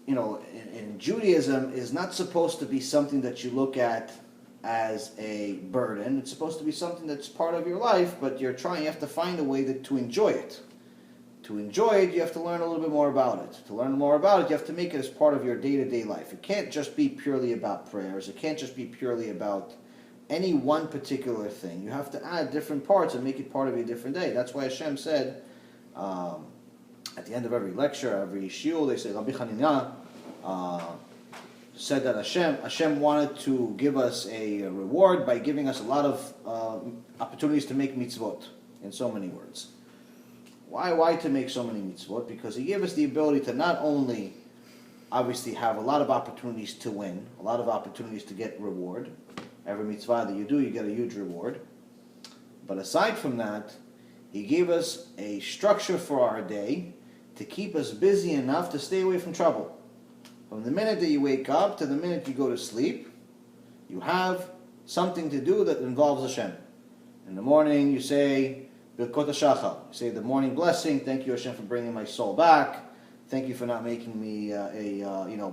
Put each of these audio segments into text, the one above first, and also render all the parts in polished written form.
in Judaism is not supposed to be something that you look at as a burden. It's supposed to be something that's part of your life, but you have to find a way to enjoy it. To enjoy it, you have to learn a little bit more about it. To learn more about it, you have to make it as part of your day-to-day life. It can't just be purely about prayers. It can't just be purely about any one particular thing. You have to add different parts and make it part of your different day. That's why Hashem said, at the end of every lecture, every shiur, they say, Rabbi Hanina said that Hashem wanted to give us a reward by giving us a lot of opportunities to make mitzvot, in so many words. Why to make so many mitzvot? Because He gave us the ability to not only, obviously, have a lot of opportunities to win, a lot of opportunities to get reward. Every mitzvah that you do, you get a huge reward. But aside from that, He gave us a structure for our day to keep us busy enough to stay away from trouble. From the minute that you wake up to the minute you go to sleep, you have something to do that involves Hashem. In the morning, you say Birkot HaShachar. You say the morning blessing. Thank you, Hashem, for bringing my soul back. Thank you for not making me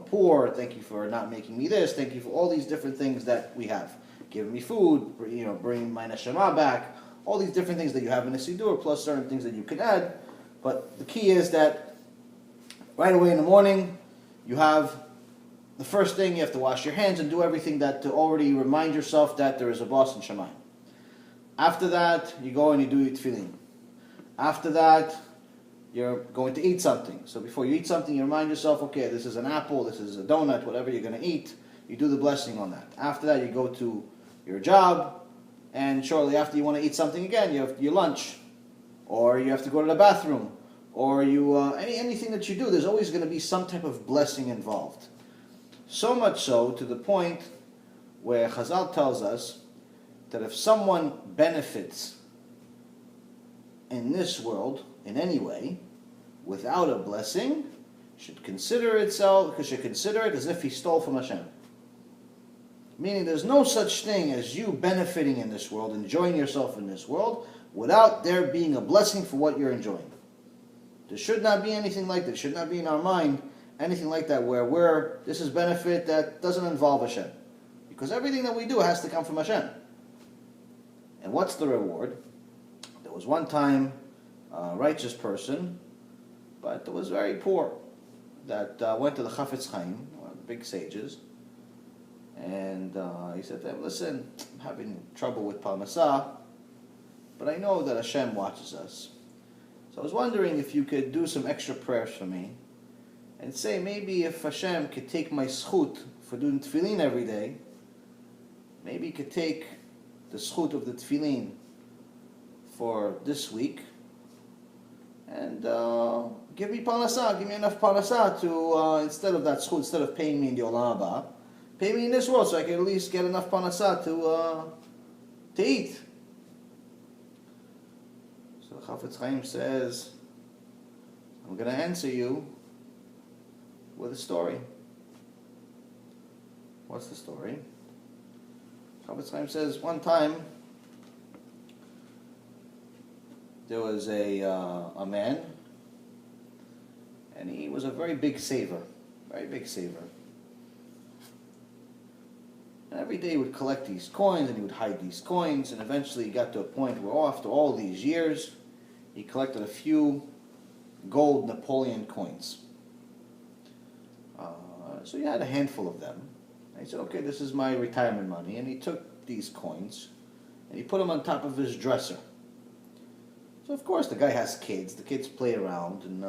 poor. Thank you for not making me this. Thank you for all these different things that we have. Giving me food, bringing my neshama back. All these different things that you have in the Siddur, plus certain things that you can add. But the key is that right away in the morning, you have the first thing, you have to wash your hands and do everything to already remind yourself that there is a boss in Shemayim. After that, you go and you do your tefillin. After that, you're going to eat something. So before you eat something, you remind yourself, okay, this is an apple, this is a donut, whatever you're going to eat. You do the blessing on that. After that, you go to your job, and shortly after you want to eat something again, you have your lunch, or you have to go to the bathroom, or anything that you do, there's always going to be some type of blessing involved. So much so to the point where Chazal tells us that if someone benefits in this world in any way without a blessing, should consider it as if he stole from Hashem. Meaning there's no such thing as you benefiting in this world, enjoying yourself in this world, without there being a blessing for what you're enjoying. There should not be anything like that. There should not be in our mind anything like that where this is benefit that doesn't involve Hashem. Because everything that we do has to come from Hashem. And what's the reward? There was one time a righteous person, but was very poor, that went to the Chafetz Chaim, one of the big sages, and he said to him, listen, I'm having trouble with Parnassah, but I know that Hashem watches us. So I was wondering if you could do some extra prayers for me, and say maybe if Hashem could take my schut for doing tefillin every day, maybe He could take the schut of the tefillin for this week, and give me parnassah, give me enough parnassah to, instead of that schut, instead of paying me in the olam haba, pay me in this world so I can at least get enough parnassah to eat. So Chafetz Chaim says, I'm going to answer you with a story. What's the story? Chafetz Chaim says, one time there was a man, and he was a very big saver. And every day he would collect these coins, and he would hide these coins, and eventually he got to a point where after all these years, he collected a few gold Napoleon coins. So he had a handful of them. And he said, okay, this is my retirement money. And he took these coins, and he put them on top of his dresser. So of course the guy has kids. The kids play around, and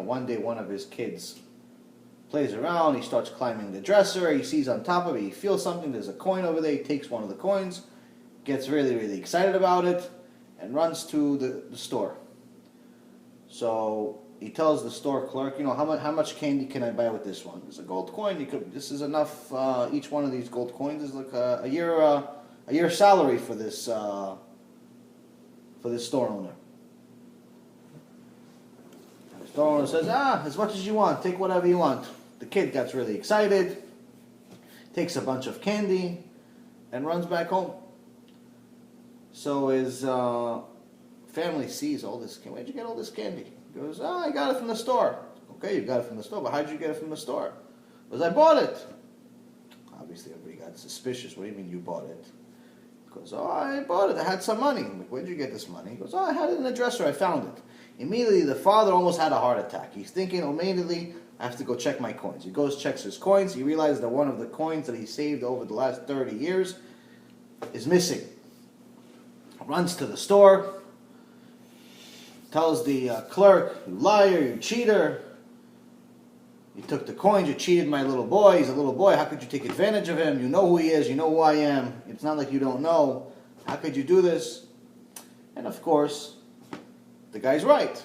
one day one of his kids plays around. He starts climbing the dresser. He sees on top of it. He feels something. There's a coin over there. He takes one of the coins, gets really, really excited about it, and runs to the store. So he tells the store clerk, how much candy can I buy with this one? It's a gold coin. This is enough. Each one of these gold coins is like a year salary for this store owner. The store owner says, as much as you want. Take whatever you want. The kid gets really excited, takes a bunch of candy, and runs back home. So his family sees all this candy. Where'd you get all this candy? He goes, I got it from the store. Okay, you got it from the store, but how did you get it from the store? Because I bought it. Obviously, everybody got suspicious. What do you mean you bought it? He goes, oh, I bought it. I had some money. I'm like, where'd you get this money? He goes, oh, I had it in the dresser. I found it. Immediately, the father almost had a heart attack. He's thinking, immediately, I have to go check my coins. He goes, checks his coins. He realizes that one of the coins that he saved over the last 30 years is missing. Runs to the store, tells the clerk, you liar, you cheater. You took the coins, you cheated my little boy. He's a little boy. How could you take advantage of him? You know who he is. You know who I am. It's not like you don't know. How could you do this? And of course, the guy's right.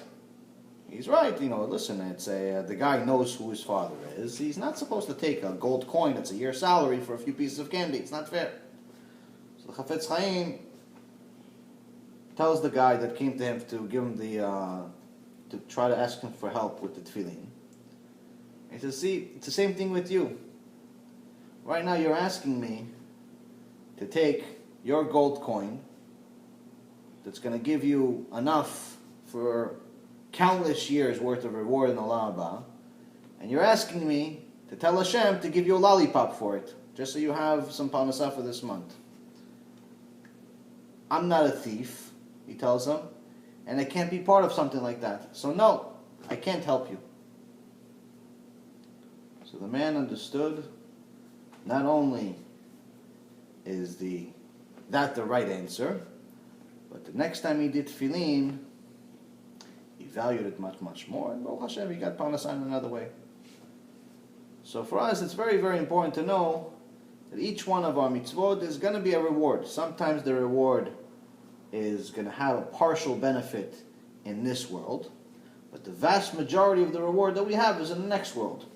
He's right. Listen, the guy knows who his father is. He's not supposed to take a gold coin that's a year's salary for a few pieces of candy. It's not fair. So the Chafetz Chaim tells the guy that came to him to give him to try to ask him for help with the tefillin. He says, see, it's the same thing with you. Right now you're asking me to take your gold coin that's going to give you enough for countless years worth of reward in the Olam Haba, and you're asking me to tell Hashem to give you a lollipop for it, just so you have some parnasah for this month. I'm not a thief, he tells him, and I can't be part of something like that. So no, I can't help you. So the man understood, not only is that the right answer, but the next time he did tefillin, he valued it much, much more. And Baruch Hashem, he got parnasah in another way. So for us, it's very, very important to know that each one of our mitzvot is going to be a reward. Sometimes the reward is going to have a partial benefit in this world, but the vast majority of the reward that we have is in the next world.